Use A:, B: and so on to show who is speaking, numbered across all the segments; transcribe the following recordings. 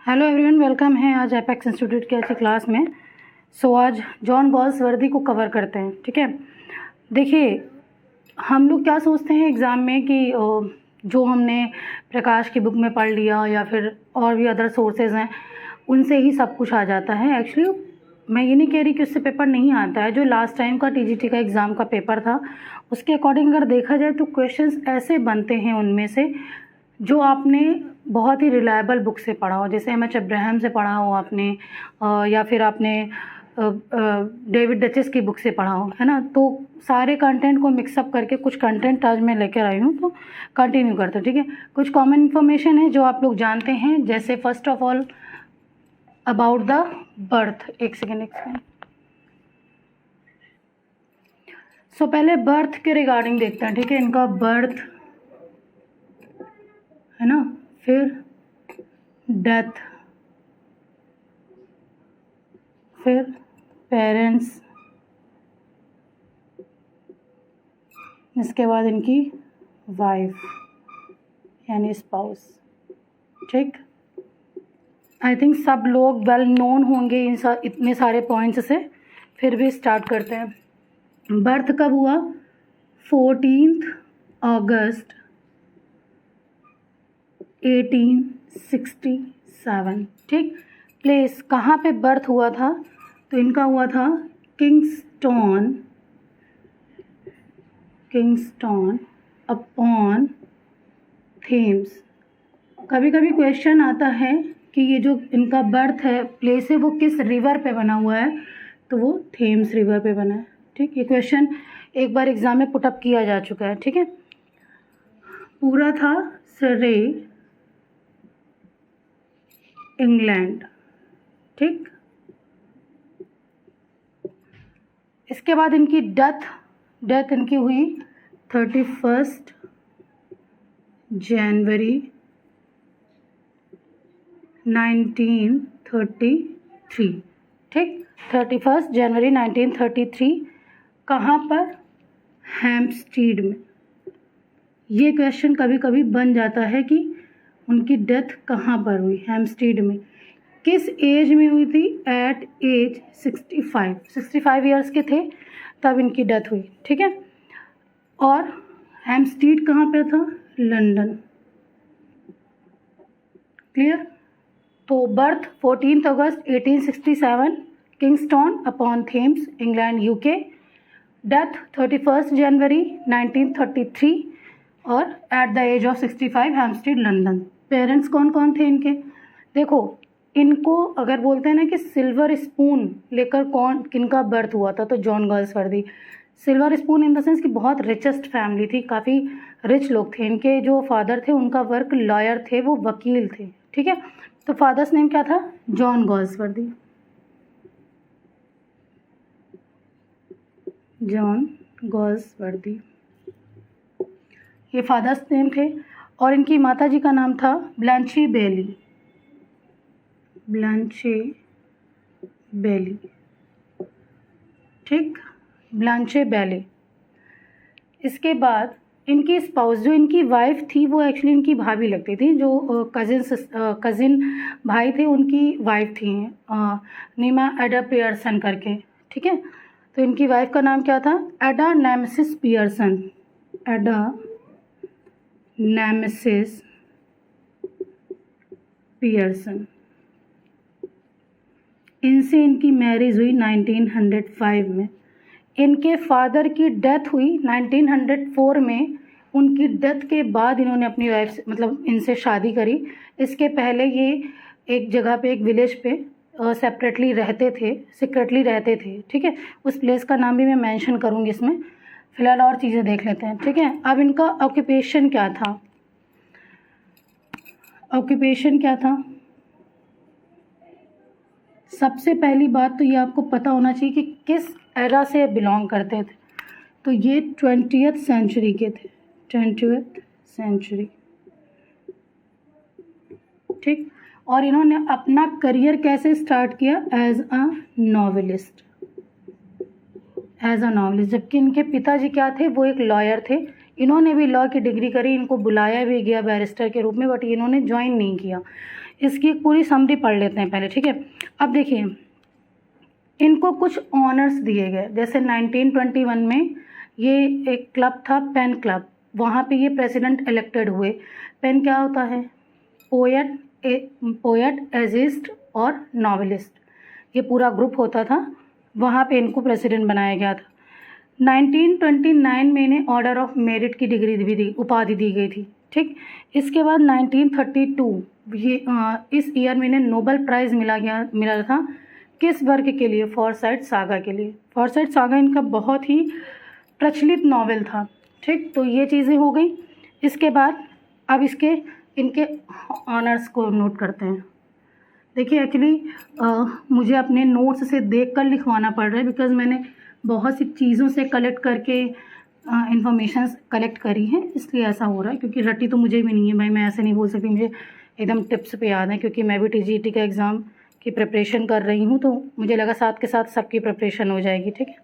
A: Hello everyone, welcome है आज apex institute की अच्छी क्लास में। आज जॉन गॉल्सवर्दी को कवर करते हैं। ठीक है, देखिए हम लोग क्या सोचते हैं एग्ज़ाम में कि जो हमने प्रकाश की बुक में पढ़ लिया या फिर और भी अदर सोर्सेज हैं उनसे ही सब कुछ आ जाता है। एक्चुअली मैं ये नहीं कह रही कि उससे पेपर नहीं आता है। जो लास्ट टाइम का टीजीटी का एग्ज़ाम का पेपर था उसके अकॉर्डिंग अगर देखा जाए तो क्वेश्चंस ऐसे बनते हैं उनमें से जो आपने बहुत ही रिलायबल बुक से पढ़ा हो, जैसे एम एच अब्राहम से पढ़ा हो आपने या फिर आपने डेविड डचेस की बुक से पढ़ा हो, है ना। तो सारे कंटेंट को मिक्सअप करके कुछ कंटेंट आज मैं लेकर आई हूँ, तो कंटिन्यू करते हैं। ठीक है, कुछ कॉमन इन्फॉर्मेशन है जो आप लोग जानते हैं, जैसे first of all about the birth. एक सेकेंड। सो पहले बर्थ के रिगार्डिंग देखते हैं। ठीक है, इनका बर्थ है ना, फिर डेथ, फिर पेरेंट्स, इसके बाद इनकी वाइफ यानी स्पाउस। ठीक, आई थिंक सब लोग वेल नोन होंगे इतने सारे पॉइंट्स से, फिर भी स्टार्ट करते हैं। बर्थ कब हुआ? 14 अगस्त 1867। ठीक, प्लेस कहाँ पे बर्थ हुआ था? तो इनका हुआ था किंगस्टन अपॉन थेम्स। कभी कभी क्वेश्चन आता है कि ये जो इनका बर्थ है, प्लेस है, वो किस रिवर पे बना हुआ है? तो वो थेम्स रिवर पे बना है। ठीक, ये क्वेश्चन एक बार एग्जाम में पुटअप किया जा चुका है। ठीक है, पूरा था सरे, इंग्लैंड। ठीक, इसके बाद इनकी डेथ इनकी हुई 31 जनवरी 1933। ठीक, 31 जनवरी 1933। कहाँ पर? हैम्पस्टीड में। ये क्वेश्चन कभी कभी बन जाता है कि उनकी डेथ कहाँ पर हुई? हैम्पस्टीड में। किस एज में हुई थी? एट एज 65 ईयर्स के थे तब इनकी डेथ हुई। ठीक है, और हैम्पस्टीड कहाँ पे था? लंदन। क्लियर? तो बर्थ 14 अगस्त 1867, Kingston upon Thames, England, UK. Death 31 जनवरी 1933 और at the age of 65, Hampstead, London. Parents कौन कौन थे इनके? देखो, इनको अगर बोलते हैं ना कि सिल्वर स्पून लेकर किनका बर्थ हुआ था, तो John Galsworthy. Silver spoon in the sense कि बहुत रिचेस्ट फैमिली थी, काफ़ी रिच लोग थे। इनके जो फादर थे उनका वर्क लॉयर थे, वो वकील थे। ठीक है, तो फादर्स नेम क्या था? John Galsworthy. जॉन गॉल्सवर्दी ये फादर्स नेम थे। और इनकी माता जी का नाम था ब्लैंचे बेली। ठीक, ब्लैंचे बेली। इसके बाद इनकी स्पाउस, जो इनकी वाइफ थी, वो एक्चुअली इनकी भाभी लगती थी। जो कज़िन भाई थे उनकी वाइफ थी, नीमा एडा पियर्सन करके। ठीक है, तो इनकी वाइफ का नाम क्या था? एडा नेमेसिस पियर्सन। इनसे इनकी मैरिज हुई 1905 में। इनके फादर की डेथ हुई 1904 में। उनकी डेथ के बाद इन्होंने अपनी वाइफ से, मतलब इनसे शादी करी। इसके पहले ये एक जगह पे, एक विलेज पे सेपरेटली सीक्रेटली रहते थे। ठीक है, उस प्लेस का नाम भी मैं मेंशन करूँगी इसमें। फिलहाल और चीज़ें देख लेते हैं। ठीक है, अब इनका ऑक्यूपेशन क्या था? सबसे पहली बात तो ये आपको पता होना चाहिए कि किस एरा से बिलोंग करते थे। तो ये 20th सेंचुरी के थे, 20th सेंचुरी। ठीक, और इन्होंने अपना करियर कैसे स्टार्ट किया? As a novelist. जबकि इनके पिताजी क्या थे? वो एक लॉयर थे। इन्होंने भी लॉ की डिग्री करी, इनको बुलाया भी गया बैरिस्टर के रूप में, बट इन्होंने ज्वाइन नहीं किया। इसकी पूरी समरी पढ़ लेते हैं पहले, ठीक है। अब देखिए इनको कुछ ऑनर्स दिए गए, जैसे 1921 में ये एक क्लब था पेन क्लब, वहाँ पे ये प्रेसिडेंट इलेक्टेड हुए। पेन क्या होता है? पोएट, एजिस्ट और नॉवेलिस्ट, ये पूरा ग्रुप होता था, वहाँ पे इनको प्रेसिडेंट बनाया गया था। 1929 में इन्हें ऑर्डर ऑफ मेरिट की डिग्री भी दी, उपाधि दी गई थी, ठीक। इसके बाद 1932 ये इस ईयर में इन्हें नोबेल प्राइज़ मिला था। किस वर्क के लिए? फॉरसाइट सागा के लिए। फॉरसाइट सागा इनका बहुत ही प्रचलित नॉवेल था, ठीक। तो ये चीज़ें हो गई। इसके बाद अब इनके ऑनर्स को नोट करते हैं। देखिए एक्चुअली मुझे अपने नोट्स से देखकर लिखवाना पड़ रहा है, बिकॉज़ मैंने बहुत सी चीज़ों से कलेक्ट करके इंफॉर्मेशन कलेक्ट करी है, इसलिए ऐसा हो रहा है। क्योंकि रटी तो मुझे भी नहीं है भाई, मैं ऐसे नहीं बोल सकती मुझे एकदम टिप्स पे याद है, क्योंकि मैं भी टीजीटी का एग्ज़ाम की प्रिपरेशन कर रही हूँ, तो मुझे लगा साथ के साथ सबकी प्रिपरेशन हो जाएगी, ठीक है।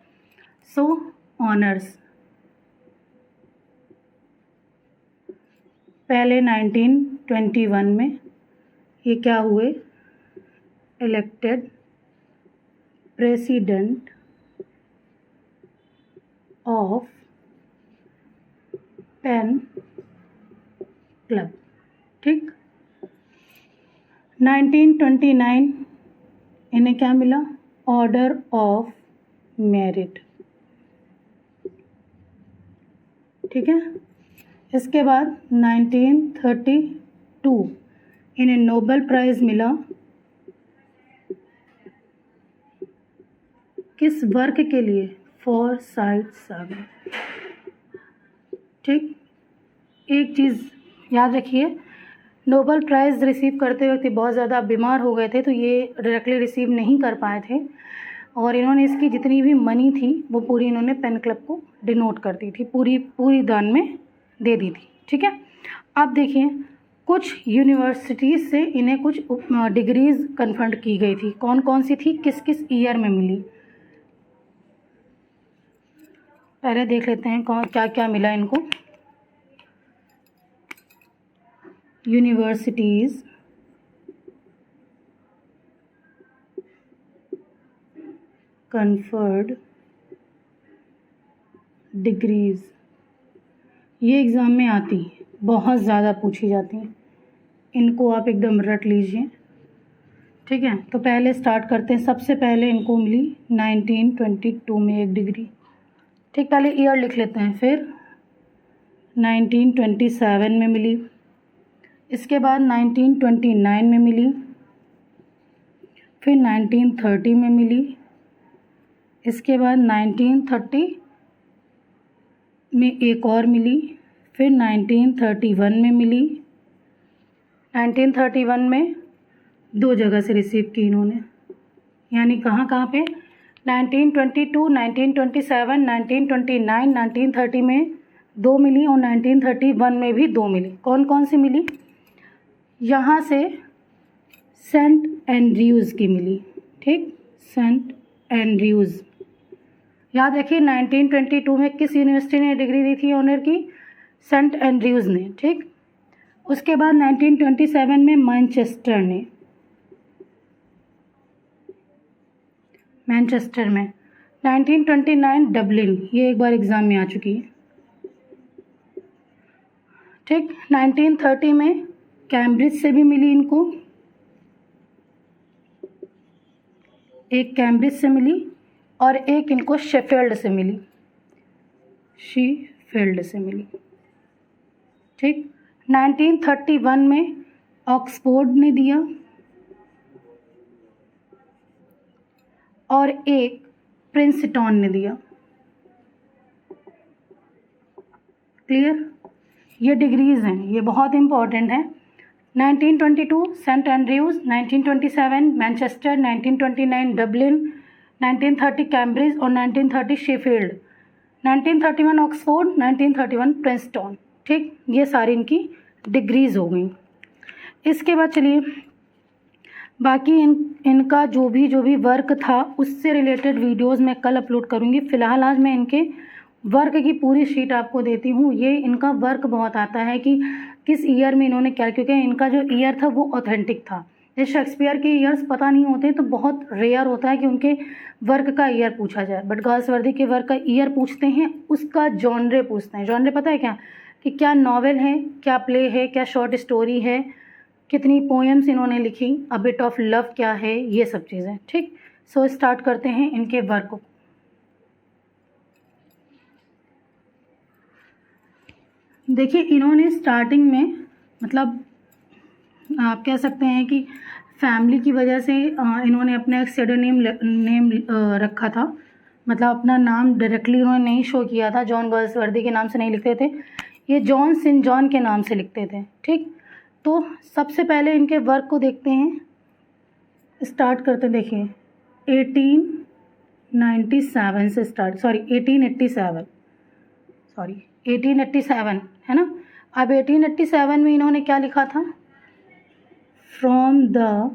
A: सो ऑनर्स पहले 1921 में ये क्या हुए? Elected president of PEN club, ठीक। 1929 इन्हें क्या मिला? ऑर्डर ऑफ मेरिट, ठीक है। इसके बाद 1932 इन्हें नोबेल प्राइज़ मिला, किस वर्क के लिए? फॉरसाइट सागा, ठीक। एक चीज़ याद रखिए, नोबेल प्राइज़ रिसीव करते वक्त बहुत ज़्यादा बीमार हो गए थे, तो ये डायरेक्टली रिसीव नहीं कर पाए थे, और इन्होंने इसकी जितनी भी मनी थी वो पूरी इन्होंने पेन क्लब को डिनोट कर दी थी, पूरी दान में दे दी थी, ठीक है। अब देखिए कुछ यूनिवर्सिटीज़ से इन्हें कुछ डिग्रीज़ कन्फर्ड की गई थी। कौन कौन सी थी, किस किस ईयर में मिली? पहले देख लेते हैं कौन क्या क्या मिला इनको। यूनिवर्सिटीज़ कन्फर्ड डिग्रीज़, ये एग्ज़ाम में आती है, बहुत ज़्यादा पूछी जाती हैं, इनको आप एकदम रट लीजिए, ठीक है। तो पहले स्टार्ट करते हैं। सबसे पहले इनको मिली 1922 में एक डिग्री, ठीक। पहले ईयर लिख लेते हैं। फिर 1927 में मिली, इसके बाद 1929 में मिली, फिर 1930 में मिली, इसके बाद 1930 में एक और मिली, फिर 1931 में मिली। 1931 में 2 जगह से रिसीव की इन्होंने, यानी कहाँ पे? 1922, 1927, 1929, 1930 में 2 मिली, और 1931 में भी 2 मिली। कौन कौन सी मिली? यहाँ से सेंट एंड्रयूज़ की मिली, ठीक। सेंट एंड्रयूज़ याद रखिए। 1922 में किस यूनिवर्सिटी ने डिग्री दी थी ऑनर की? सेंट एंड्रयूज़ ने, ठीक। उसके बाद 1927 में मैनचेस्टर में। 1929 डबलिन, ये एक बार एग्ज़ाम में आ चुकी है, ठीक। 1930 में कैम्ब्रिज से भी मिली इनको, एक कैम्ब्रिज से मिली और एक इनको शेफील्ड से मिली, ठीक। 1931 में ऑक्सफोर्ड ने दिया और एक प्रिंसटन ने दिया, क्लियर। ये डिग्रीज़ हैं, ये बहुत इंपॉर्टेंट है। 1922 Saint Andrews, 1927 Manchester, 1929 Dublin, 1930 Cambridge और 1930 शेफील्ड, 1931 ऑक्सफोर्ड, 1931 प्रिंसटन, ठीक। ये सारी इनकी डिग्रीज़ हो गई। इसके बाद चलिए बाकी इनका जो भी वर्क था उससे रिलेटेड वीडियोस मैं कल अपलोड करूँगी। फ़िलहाल आज मैं इनके वर्क की पूरी शीट आपको देती हूँ। ये इनका वर्क बहुत आता है कि किस ईयर में इन्होंने क्या, क्योंकि इनका जो ईयर था वो ऑथेंटिक था। जैसे शेक्सपियर के ईयर्स पता नहीं होते तो बहुत रेयर होता है कि उनके वर्क का ईयर पूछा जाए, बट गाल्सवर्दी के वर्क का ईयर पूछते हैं, उसका जॉनरे पूछते हैं। जॉनरे पता है क्या, कि क्या नॉवेल है, क्या प्ले है, क्या शॉर्ट स्टोरी है, कितनी पोएम्स इन्होंने लिखी, अ बिट ऑफ लव क्या है, ये सब चीज़ें। ठीक, सो स्टार्ट करते हैं इनके वर्क को। देखिए इन्होंने स्टार्टिंग में, मतलब आप कह सकते हैं कि फैमिली की वजह से इन्होंने अपना एक सेडोनेम नेम रखा था, मतलब अपना नाम डायरेक्टली उन्होंने नहीं शो किया था, जॉन गाल्सवर्दी के नाम से नहीं लिखते थे, ये जॉन सेंट जॉन के नाम से लिखते थे। ठीक, तो सबसे पहले इनके वर्क को देखते हैं, स्टार्ट करते हैं। देखिए 1897 से स्टार्ट, सॉरी 1887 है ना। अब 1887 में इन्होंने क्या लिखा था, from the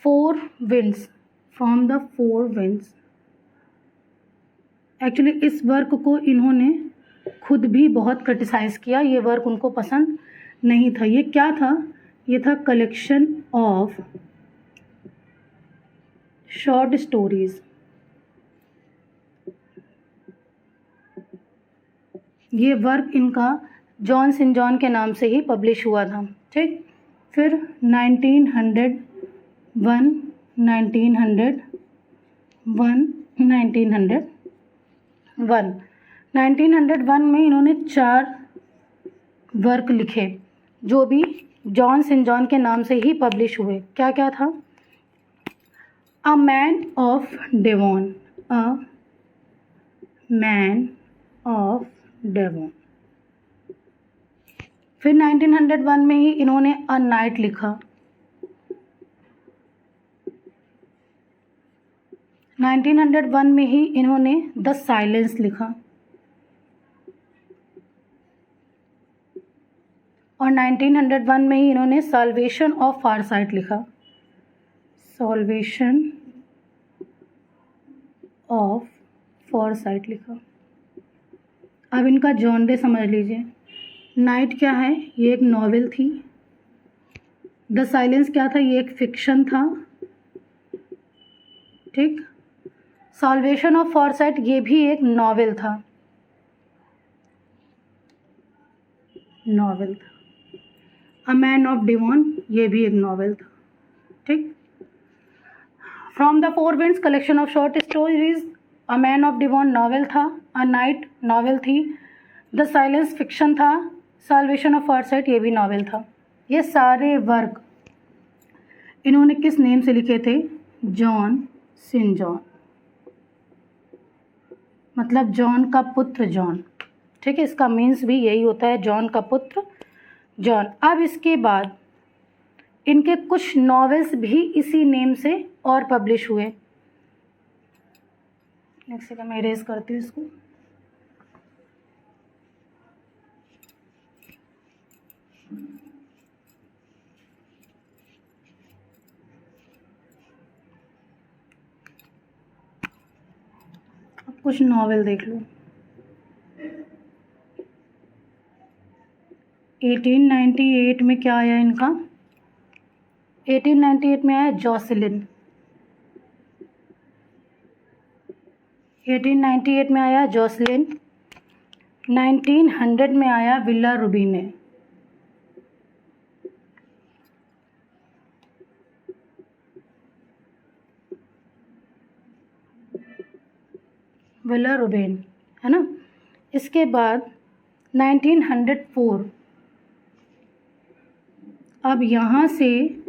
A: four winds, actually इस वर्क को इन्होंने खुद भी बहुत क्रिटिसाइज़ किया, ये वर्क उनको पसंद नहीं था। ये क्या था, ये था कलेक्शन ऑफ शॉर्ट स्टोरीज। ये वर्क इनका जॉन सेंट जॉन के नाम से ही पब्लिश हुआ था। ठीक, फिर 1901 में इन्होंने 4 वर्क लिखे जो भी जॉन सेंट जॉन के नाम से ही पब्लिश हुए। क्या क्या था, अ मैन ऑफ डेवॉन, फिर 1901 में ही इन्होंने अ नाइट लिखा। 1901 में ही इन्होंने द साइलेंस लिखा, और 1901 में ही इन्होंने सॉल्वेशन ऑफ फारसाइट लिखा। अब इनका जॉनरे समझ लीजिए, नाइट क्या है, ये एक नॉवेल थी। द साइलेंस क्या था, ये एक फिक्शन था। ठीक, सॉल्वेशन ऑफ फॉरसाइट ये भी एक नॉवेल था। अ मैन ऑफ डेवॉन ये भी एक नॉवेल था। ठीक, from the four winds collection of short stories, a man of Devon novel था, अ नाइट नॉवेल थी, द साइलेंस फिक्शन था, सॉल्वेशन ऑफ फॉरसाइट ये भी नॉवेल था। ये सारे वर्क इन्होंने किस नेम से लिखे थे, जॉन सेंट जॉन, मतलब जॉन का पुत्र जॉन। ठीक है, इसका मीन्स भी यही होता है, जॉन का पुत्र जॉन। अब इसके बाद इनके कुछ नॉवेल्स भी इसी नेम से और पब्लिश हुए। नेक्स्ट सेकंड मैं इरेज करती हूँ इसको। अब कुछ नॉवेल देख लो। 1898 में क्या आया इनका, 1898 में आया जॉसलिन, 1898 में आया जॉसलिन, 1900 में आया विला रूबिने, विला रूबिन है ना। इसके बाद 1904, अब यहाँ से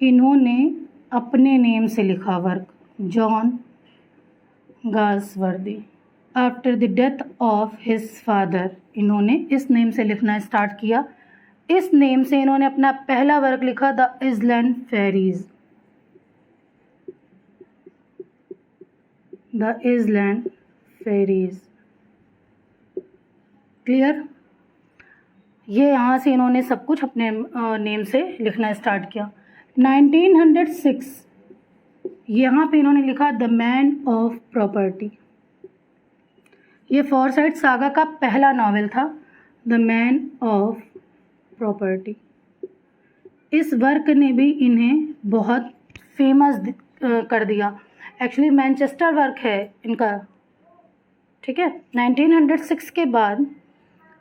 A: इन्होंने अपने नेम से लिखा work, John Galsworthy. After the death of his father इन्होंने इस नेम से लिखना स्टार्ट किया। इस नेम से इन्होंने अपना पहला वर्क लिखा, द इजलैंड फेरीज, क्लियर। ये यहाँ से इन्होंने सब कुछ अपने नेम से लिखना स्टार्ट किया। 1906 यहाँ पे इन्होंने लिखा द मैन ऑफ प्रॉपर्टी। ये फॉरसाइट सागा का पहला नॉवेल था, द मैन ऑफ प्रॉपर्टी। इस वर्क ने भी इन्हें बहुत फेमस कर दिया। एक्चुअली मैनचेस्टर वर्क है इनका, ठीक है। 1906 के बाद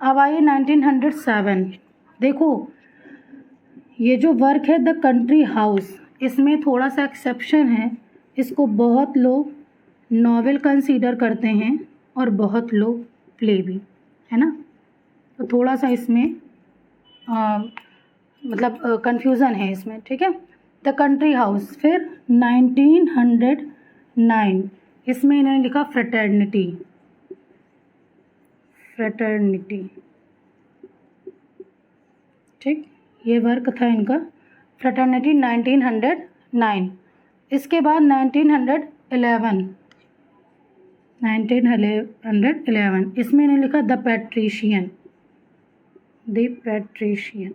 A: अब आइए 1907। देखो ये जो वर्क है द कंट्री हाउस, इसमें थोड़ा सा एक्सेप्शन है, इसको बहुत लोग नॉवेल कंसीडर करते हैं और बहुत लोग प्ले भी, है ना। तो थोड़ा सा इसमें मतलब कंफ्यूज़न है इसमें, ठीक है। The country house. फिर 1909 इसमें इन्होंने लिखा फ्रेटर्निटी। फ्रेटर्निटी, ठीक, ये वर्क था इनका फ्रेटर्निटी 1909। इसके बाद 1911 इसमें इन्होंने लिखा the patrician. The patrician.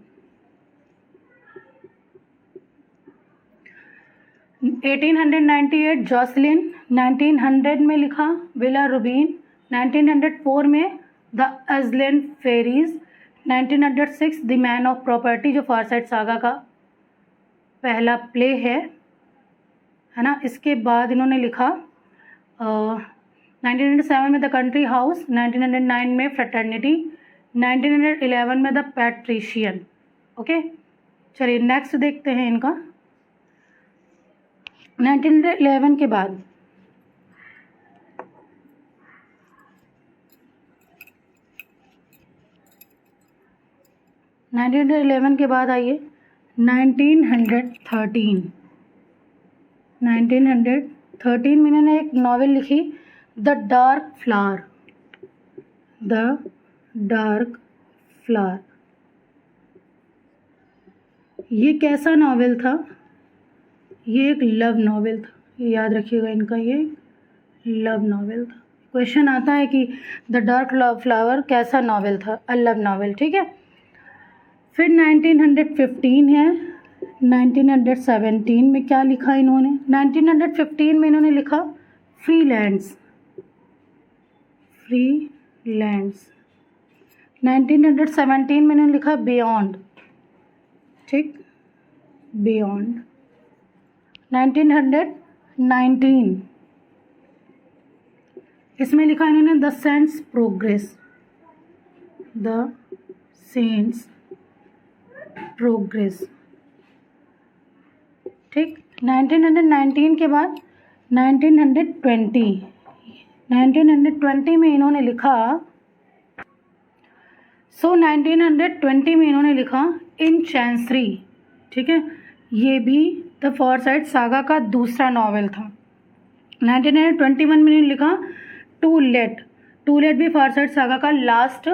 A: 1898 Jocelyn, 1900 में लिखा विला रूबिन, 1904 में the island Pharisees, 1906 the man of property जो फॉरसाइट सागा का पहला प्ले है ना। इसके बाद इन्होंने लिखा 1907 में द कंट्री हाउस, 1909 में फ्रेटर्निटी, 1911 में द पैट्रिशियन। ओके, चलिए नेक्स्ट देखते हैं इनका। 1911 के बाद 1911 के बाद आइए 1913 में इन्होंने एक नॉवेल लिखी the dark flower. The dark flower, ये कैसा नॉवेल था? ये एक लव नॉवेल था, ये याद रखिएगा इनका, ये लव नॉवेल था। क्वेश्चन आता है कि द डार्क फ्लावर कैसा नॉवेल था? अ लव नॉवेल, ठीक है। फिर 1915 है। 1917 में क्या लिखा इन्होंने? 1915 में इन्होंने लिखा फ्री लैंड्स। Free lands. 1917 में इन्होंने लिखा बियॉन्ड, ठीक, बियॉन्ड। 1919 इसमें लिखा इन्होंने the saints progress. The saints progress, ठीक। 1919 के बाद 1920 में इन्होंने लिखा 1920 में इन्होंने लिखा इन चैंसरी, ठीक है। ये भी द फॉरसाइट सागा का दूसरा नॉवेल था। 1921 में इन्होंने लिखा टू लेट। टू लेट भी फॉरसाइट सागा का लास्ट,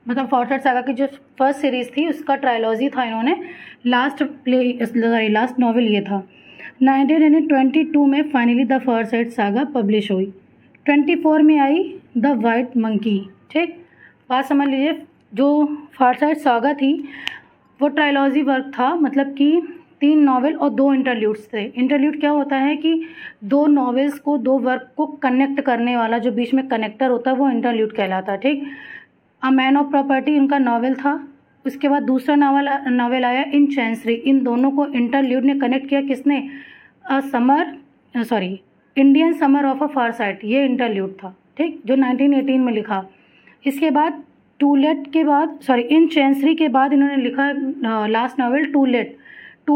A: मतलब फॉरसाइट सागा की जो फर्स्ट सीरीज़ थी उसका ट्रायलॉजी था, इन्होंने लास्ट नॉवेल ये था। 1922 में finally the Forsyte saga publish हुई। 24 में आई द वाइट मंकी, ठीक। बात समझ लीजिए, जो फॉरसाइट सागा थी वो ट्रायलॉजी वर्क था, मतलब कि 3 नॉवेल और 2 इंटरल्यूड्स थे। इंटरल्यूड क्या होता है कि 2 नॉवेल्स को, 2 वर्क को कनेक्ट करने वाला जो बीच में कनेक्टर होता है वो इंटरल्यूड कहलाता है, ठीक। अ मैन ऑफ प्रॉपर्टी उनका नॉवेल था। उसके बाद दूसरा नॉवेल आया इन चैंसरी। इन दोनों को इंटरल्यूड ने कनेक्ट किया किसने? इंडियन समर ऑफ अ फारसाइट, ये इंटरल्यूड था, ठीक, जो 1918 में लिखा। इसके बाद इन चैंसरी के बाद इन्होंने लिखा लास्ट नॉवेल टू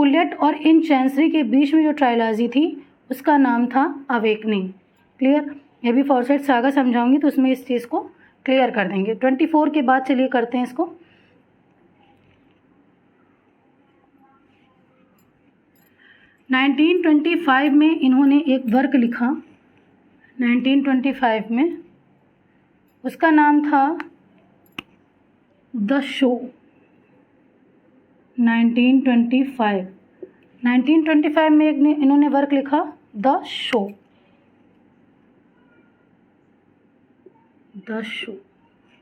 A: लेट और इन चैंसरी के बीच में जो ट्रायलॉजी थी उसका नाम था अवेकनिंग। क्लियर? ये भी फॉरसाइट सागा समझाऊंगी तो उसमें इस चीज़ को क्लियर कर देंगे। 24 के बाद चलिए करते हैं इसको। 1925 में इन्होंने एक वर्क लिखा, 1925 में, उसका नाम था द शो। 1925 में इन्होंने वर्क लिखा द शो।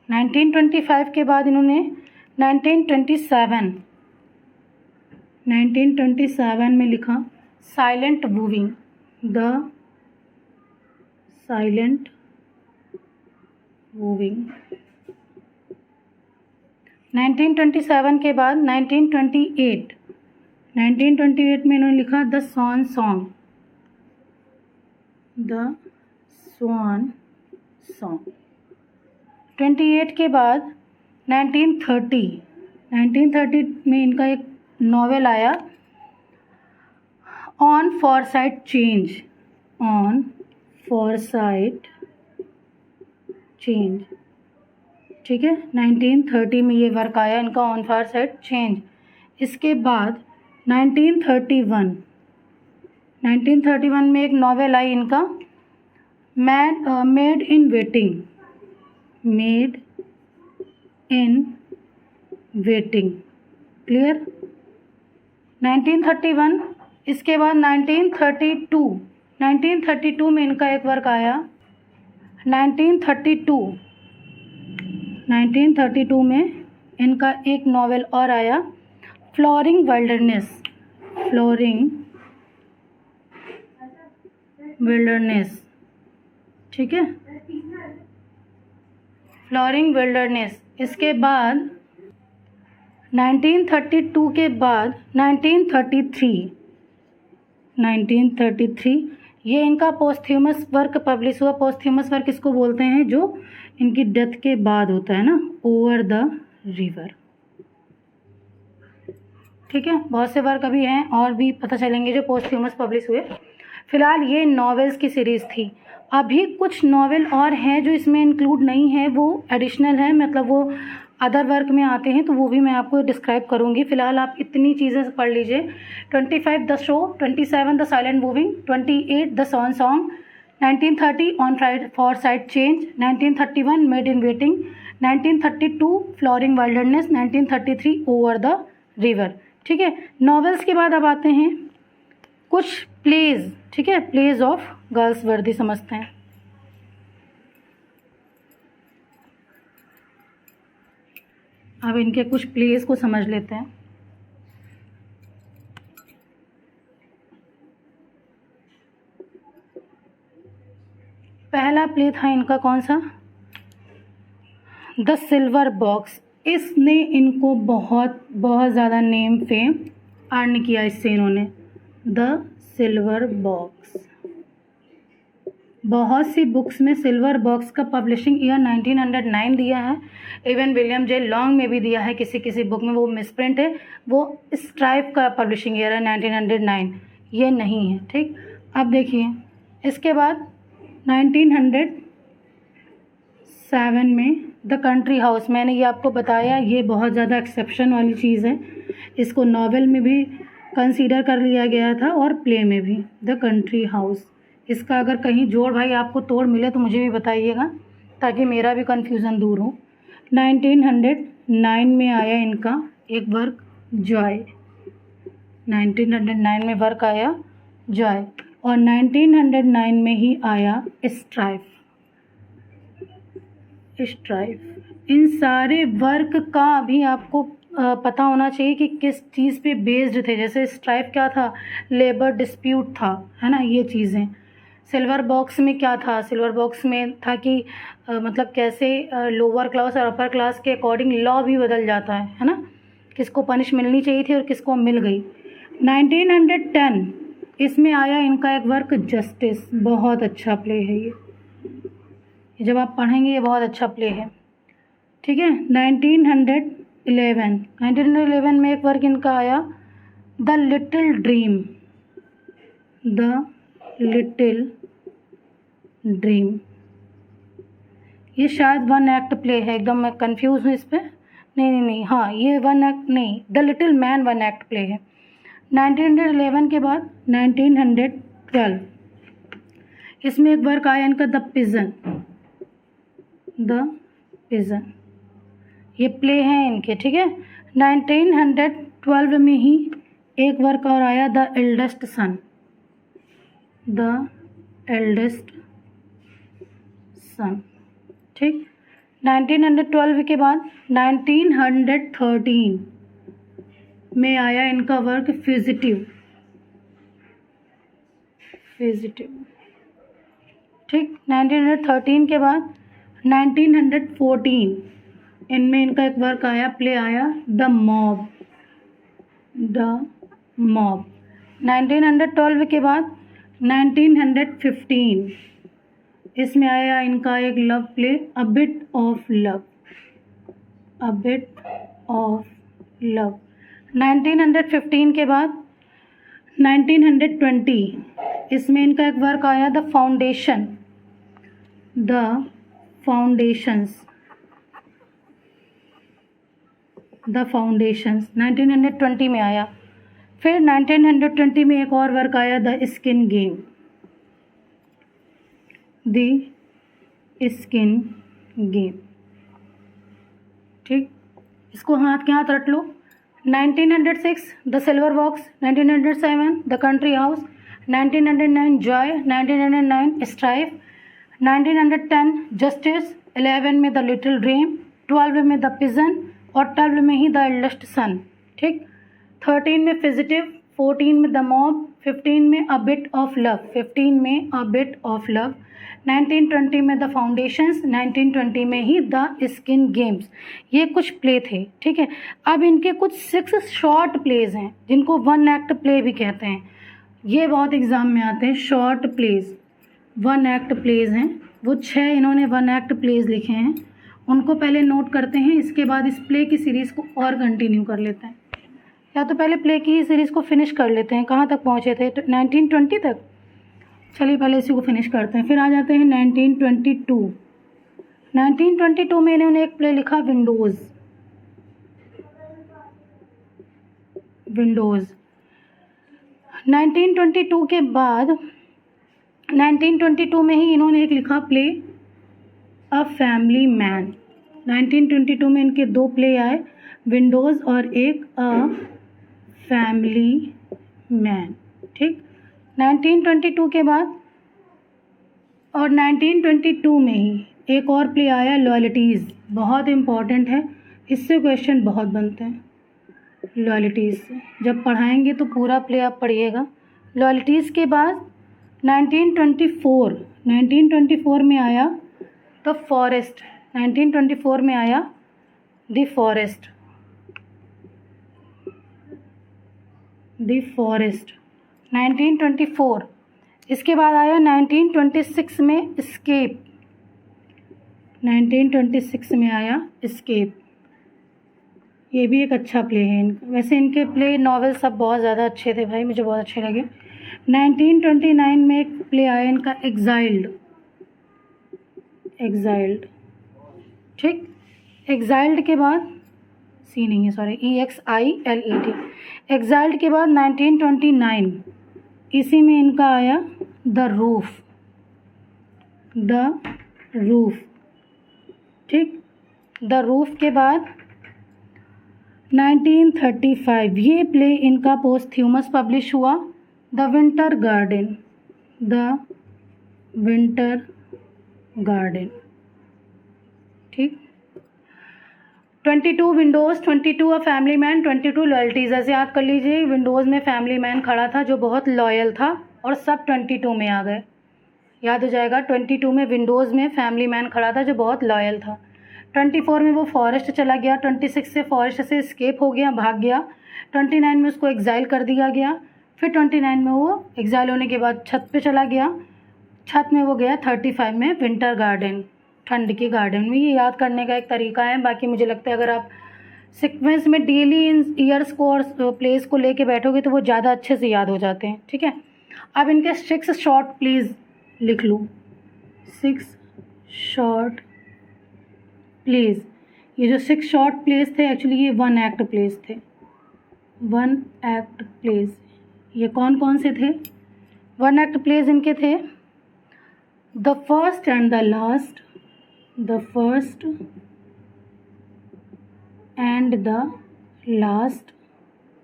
A: 1925 के बाद इन्होंने 1927 में लिखा silent wooing. The silent moving. 1927 के बाद 1928 में इन्होंने लिखा the swan song, the swan song. 28 के बाद 1930 में इनका एक नॉवेल आया on Forsyte change, on Forsyte change, ठीक है। 1930 में ये वर्क आया इनका ऑन फॉरसाइट चेंज। इसके बाद 1931 में एक नॉवेल आई इनका made in waiting, made in waiting, clear. 1931। इसके बाद 1932 में इनका एक वर्क आया 1932 में इनका एक नॉवेल और आया फ्लोरिंग विल्डरनेस, ठीक है, फ्लोरिंग विल्डरनेस। इसके बाद 1932 के बाद 1933 ये इनका पोस्थ्यूमस वर्क पब्लिश हुआ। पोस्थ्यूमस वर्क इसको बोलते हैं जो इनकी डेथ के बाद होता है ना, ओवर द रिवर, ठीक है। बहुत से वर्क अभी हैं और भी पता चलेंगे जो पोस्थ्यूमस पब्लिश हुए। फिलहाल ये नॉवेल्स की सीरीज़ थी। अभी कुछ नॉवेल और हैं जो इसमें इंक्लूड नहीं है, वो एडिशनल है, मतलब वो अदर वर्क में आते हैं, तो वो भी मैं आपको डिस्क्राइब करूँगी। फ़िलहाल आप इतनी चीज़ें पढ़ लीजिए। 25 the show, 27 the silent moving, 28 the swan song, 1930 on Forsyte change, 1931 maid in waiting, 1932 flowering wilderness, 1933 over the river, ठीक है। नॉवेल्स के बाद अब आते हैं कुछ प्लेज, ठीक है, प्लेज ऑफ गर्ल्स वर्दी समझते हैं। अब इनके कुछ प्लेज को समझ लेते हैं। पहला प्ले था इनका कौन सा, द सिल्वर बॉक्स। इसने इनको बहुत ज़्यादा नेम फेम अर्न किया इससे इन्होंने। द सिल्वर बॉक्स, बहुत सी बुक्स में सिल्वर बॉक्स का पब्लिशिंग ईयर 1909 दिया है। इवन विलियम जे लॉन्ग में भी दिया है किसी बुक में, वो मिसप्रिंट है, वो स्ट्राइप का पब्लिशिंग ईयर है 1909, ये नहीं है, ठीक। अब देखिए इसके बाद 1907 में द कंट्री हाउस, मैंने ये आपको बताया ये बहुत ज़्यादा एक्सेप्शन वाली चीज़ है। इसको नॉवेल में भी कंसीडर कर लिया गया था और प्ले में भी। द कंट्री हाउस, इसका अगर कहीं जोड़ भाई आपको तोड़ मिले तो मुझे भी बताइएगा ताकि मेरा भी कन्फ्यूज़न दूर हो। 1909 में आया इनका एक वर्क जॉय, 1909 में वर्क आया जॉय, और 1909 में ही आया स्ट्राइफ। इन सारे वर्क का भी आपको पता होना चाहिए कि किस चीज़ पे बेस्ड थे। जैसे स्ट्राइफ क्या था, लेबर डिस्प्यूट था, है ना, ये चीज़ें। सिल्वर बॉक्स में क्या था, सिल्वर बॉक्स में था कि मतलब कैसे लोअर क्लास और अपर क्लास के अकॉर्डिंग लॉ भी बदल जाता है ना, किसको पनिश मिलनी चाहिए थी और किसको मिल गई। 1910 इसमें आया इनका एक वर्क जस्टिस, बहुत अच्छा प्ले है ये, जब आप पढ़ेंगे ये बहुत अच्छा प्ले है, ठीक है। 1911 में एक वर्क इनका आया the little dream, the little dream. ये शायद 1 एक्ट प्ले है, एकदम मैं कंफ्यूज हूँ इस पर। नहीं, हाँ ये 1 एक्ट नहीं, the little man 1 act play है। 1911 के बाद 1912 इसमें एक वर्क आया इनका द पिजन, ये प्ले हैं इनके, ठीक है। 1912 में ही एक वर्क और आया द एल्डेस्ट सन, ठीक। 1912 के बाद 1913 में आया इनका वर्क फ्यूजिटिव, फिजिटिव। ठीक, 1913 के बाद 1914 इनमें इनका एक वर्क आया, प्ले आया, द मॉब। 1912 के बाद 1915 इसमें आया इनका एक love play, a bit of love. 1915 के बाद 1920 इसमें इनका एक वर्क आया, द फाउंडेशंस। 1920 में आया। फिर 1920 में एक और वर्क आया, द स्किन गेम। ठीक, इसको हाथ के हाथ रट लो। 1906 the silver box, 1907 the country house, 1909 Joy, 1909 strife, 1910 justice, 11 में द लिटिल ड्रीम, 12 में द पिजन और 12 में ही द एल्डेस्ट सन। ठीक, 13 में फिजिटिव, 14 में द मॉब, 15 में अ बिट ऑफ लव, 1920 में द फाउंडेशंस, 1920 में ही द स्किन गेम्स। ये कुछ प्ले थे। ठीक है, अब इनके कुछ 6 शॉर्ट प्लेज हैं जिनको वन एक्ट प्ले भी कहते हैं। ये बहुत एग्जाम में आते हैं। Short plays one act plays हैं, वो 6 इन्होंने वन एक्ट प्लेज लिखे हैं। उनको पहले नोट करते हैं, इसके बाद इस प्ले की सीरीज़ को और कंटिन्यू कर लेते हैं। या तो पहले प्ले की सीरीज़ को फिनिश कर लेते हैं। कहाँ तक पहुँचे थे? 1920 तक। चलिए पहले इसी को फिनिश करते हैं, फिर आ जाते हैं 1922। 1922 में इन्होंने एक प्ले लिखा, विंडोज़। 1922 के बाद 1922 में ही इन्होंने एक लिखा प्ले, अ फैमिली मैन। 1922 में इनके 2 प्ले आए, विंडोज़ और एक अ फैमिली मैन। ठीक, 1922 के बाद और 1922 में ही एक और प्ले आया, लॉयल्टीज़। बहुत इम्पॉर्टेंट है, इससे क्वेश्चन बहुत बनते हैं लॉयल्टीज़ से। जब पढ़ाएंगे तो पूरा प्ले आप पढ़िएगा। लॉयल्टीज़ के बाद 1924 में आया द फॉरेस्ट। 1924 में आया द फॉरेस्ट। 1924। इसके बाद आया 1926 में एस्केप। 1926 में आया एस्केप। ये भी एक अच्छा प्ले है इनका। वैसे इनके प्ले नॉवेल सब बहुत ज़्यादा अच्छे थे भाई, मुझे बहुत अच्छे लगे। 1929 में एक प्ले आया इनका, एग्जाइल्ड। ठीक, एग्जाइल्ड के बाद EXILED। एग्जाइल्ड के बाद 1929 इसी में इनका आया द रूफ। ठीक, द रूफ के बाद 1935 ये प्ले इनका पोस्थ्यूमस पब्लिश हुआ, द विंटर गार्डन। ठीक, 22 Windows, 22 a family man, 22 loyalties. ऐसे याद कर लीजिए, विंडोज़ में फैमिली मैन खड़ा था जो बहुत लॉयल था और सब 22 में आ गए, याद हो जाएगा। 22 में विंडोज़ में फैमिली मैन खड़ा था जो बहुत लॉयल था। 24 में वो फॉरेस्ट चला गया, 26 से फॉरेस्ट से एस्केप हो गया, भाग गया। 29 में उसको एग्जाइल कर दिया गया। फिर 29 में वो एग्जाइल होने के बाद छत पे चला गया, छत में वो गया 35 में विंटर गार्डन, ठंड के गार्डन में। ये याद करने का एक तरीका है। बाकी मुझे लगता है अगर आप सीक्वेंस में डेली इन ईयर्स को और प्लेस को लेके बैठोगे तो वो ज़्यादा अच्छे से याद हो जाते हैं। ठीक है, अब इनके 6 शॉर्ट प्लेज लिख लो, 6 शॉर्ट प्लेज। ये जो 6 शॉर्ट प्लेज थे एक्चुअली ये 1 एक्ट प्लेज थे। 1 एक्ट प्लेज ये कौन कौन से थे? 1 एक्ट प्लेज इनके थे, the first and the last,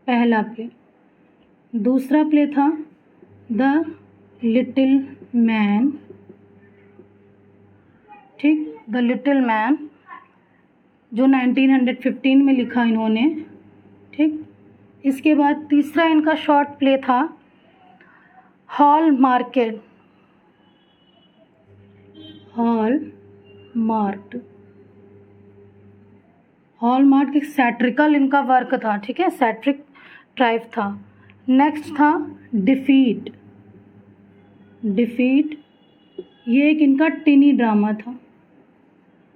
A: पहला प्ले। दूसरा प्ले था द लिटिल मैन। ठीक, द लिटिल मैन जो 1915 में लिखा इन्होंने। ठीक, इसके बाद तीसरा इनका शॉर्ट प्ले था हॉल मार्केट, हॉलमार्क एक सैट्रिकल इनका वर्क था, ठीक है, सैट्रिक टाइप था। नेक्स्ट था डिफीट, ये एक इनका टीनी ड्रामा था,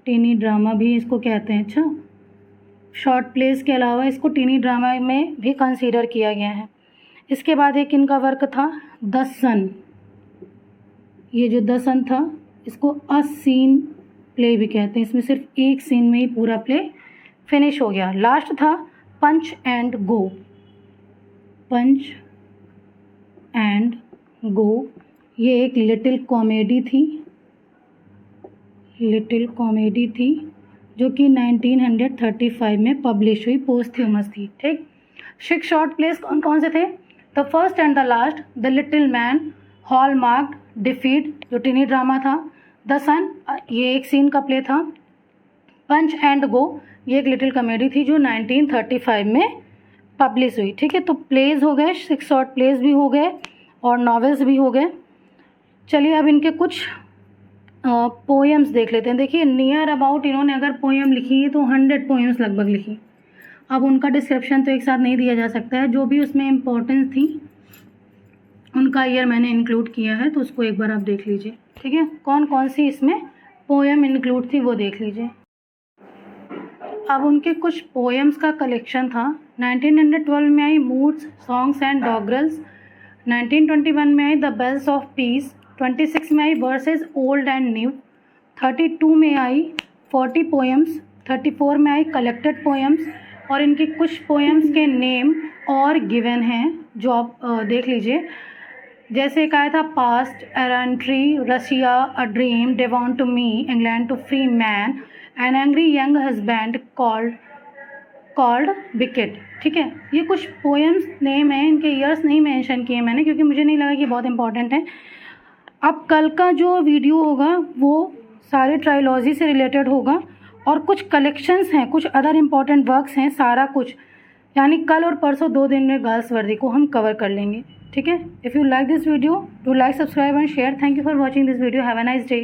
A: टीनी ड्रामा भी इसको कहते हैं। अच्छा, शॉर्ट प्लेस के अलावा इसको टीनी ड्रामा में भी कंसीडर किया गया है। इसके बाद एक इनका वर्क था द सन, ये जो द सन था इसको अ सीन प्ले भी कहते हैं, इसमें सिर्फ एक सीन में ही पूरा प्ले फिनिश हो गया। लास्ट था पंच एंड गो, ये एक लिटिल कॉमेडी थी जो कि 1935 में पब्लिश हुई, पोस्थ्यूमस थी, ठीक। 6 शॉर्ट प्लेस कौन कौन से थे? The first and the last, the little man, hallmark, defeat जो टीनी ड्रामा था, द सन ये एक सीन का प्ले था, पंच एंड गो ये एक लिटिल कॉमेडी थी जो 1935 में पब्लिश हुई, ठीक है। तो प्लेज हो गए, 6 शॉर्ट प्लेज भी हो गए और नॉवेल्स भी हो गए। चलिए अब इनके कुछ पोएम्स देख लेते हैं। देखिए नियर अबाउट इन्होंने अगर पोएम लिखी है तो 100 पोएम्स लगभग लिखी। अब उनका डिस्क्रिप्शन तो एक साथ नहीं दिया जा सकता है, जो भी उसमें इम्पोर्टेंस थी उनका ईयर मैंने इंक्लूड किया है, तो उसको एक बार आप देख लीजिए, ठीक है। कौन कौन सी इसमें पोएम इंक्लूड थी वो देख लीजिए। अब उनके कुछ पोएम्स का कलेक्शन था। 1912 में आई मूड्स, सॉन्ग्स एंड डॉगरल्स, 1921 में I the bells of peace, 26 में आई वर्सेस ओल्ड एंड न्यू, 32 में आई 40 पोएम्स, 34 में आई कलेक्टेड पोएम्स। और इनके कुछ पोएम्स के नेम और गिवन हैं जो आप देख लीजिए। जैसे एक आया था पास्ट, एरेंट्री, Russia, a dream, Devon to me, England to free man, an angry young husband called wicket, ठीक है। ये कुछ पोएम्स नेम हैं, इनके ईयर्स नहीं मेंशन किए मैंने क्योंकि मुझे नहीं लगा कि बहुत इंपॉर्टेंट है। अब कल का जो वीडियो होगा वो सारे ट्रायोलॉजी से रिलेटेड होगा और कुछ कलेक्शंस हैं, कुछ अदर इम्पॉर्टेंट वर्क्स हैं, सारा कुछ, यानी कल और परसों 2 दिन में गर्ल्स वर्दी को हम कवर कर लेंगे, ठीक है। If you like this video, do like, subscribe and share. Thank you for watching this video. Have a nice day.